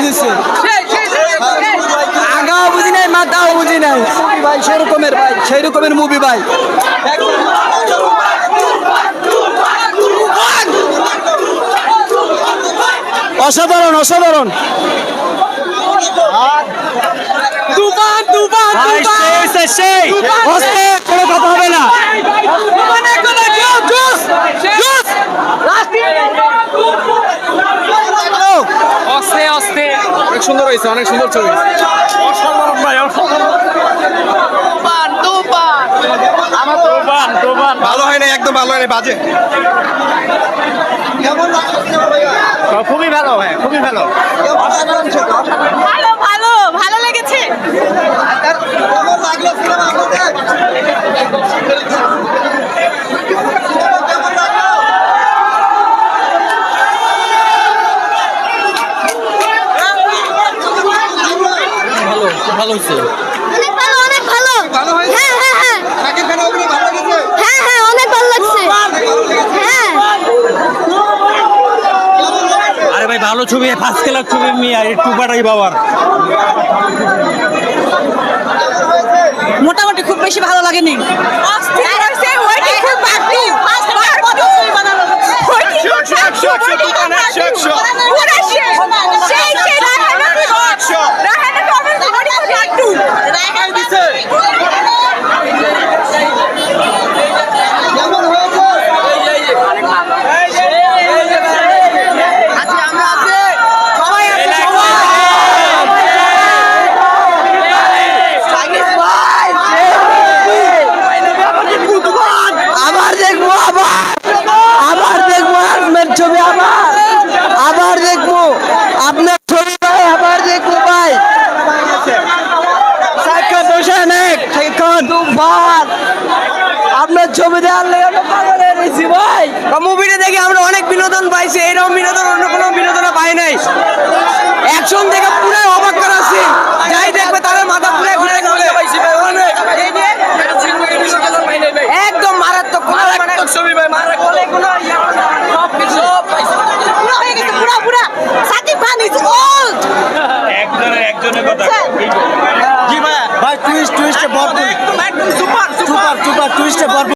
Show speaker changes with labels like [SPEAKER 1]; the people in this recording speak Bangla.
[SPEAKER 1] দিচ্ছে। আগাও বুঝি নাই, মাথাও বুঝি নাই ভাই, সেই রকমের মুভি ভাই। অসাধারণ অসাধারণ। তুফান তুফান কোনো কথা হবে না।
[SPEAKER 2] অস্তে অস্তে অনেক সুন্দর হয়েছে, অনেক সুন্দর ছবি। অসাধারণ ভাই, ভালো হয় না, একদম ভালো হয় না, বাজে। খুবই ভালো ভাই, খুবই ভালো।
[SPEAKER 3] ভালো ভালো ভালো লেগেছে।
[SPEAKER 1] ভালো হয়েছে,
[SPEAKER 3] অনেক ভালো অনেক ভালো।
[SPEAKER 2] ভালো হয়েছে?
[SPEAKER 3] হ্যাঁ হ্যাঁ হ্যাঁ
[SPEAKER 2] শাকিব খানের অভিনয় ভালো লেগেছে?
[SPEAKER 3] হ্যাঁ হ্যাঁ অনেক ভালো লাগছে। হ্যাঁ
[SPEAKER 1] আরে ভাই ভালো ছবি, ফার্স্ট ক্লাস ছবি মিয়া, একটু পাঠাই বাবার। মোটামুটি খুব বেশি ভালো লাগেনি। আবার দেখবো, আবার দেখবো আপনার ছবি, আবার দেখবো আপনার ছবি ভাই, আবার দেখবো ভাই। আপনার ছবি দেওয়ার লেগে পাগল হয়ে গেছি ভাই। মুভিটা দেখে আমরা অনেক বিনোদন পাইছি, এরকম বিনোদন অন্য কোনো বিনোদন পাই নাই। অ্যাকশন দেখে পুরো অবাক করাচ্ছি, যাই দেখবে তাদের মাথা পুরো ঘুরে ঘুরে একদম মারাত্মক ছবি ভাই, মারাত্মক।
[SPEAKER 3] পুরো হয়ে গেছে, পুরো পুরো সাকিব খান ইজ ওল্ড।
[SPEAKER 2] একজনের কথা।
[SPEAKER 1] জি ভাই, টুইস্টে ভরপুর, সুপার টুইস্টে ভরপুর।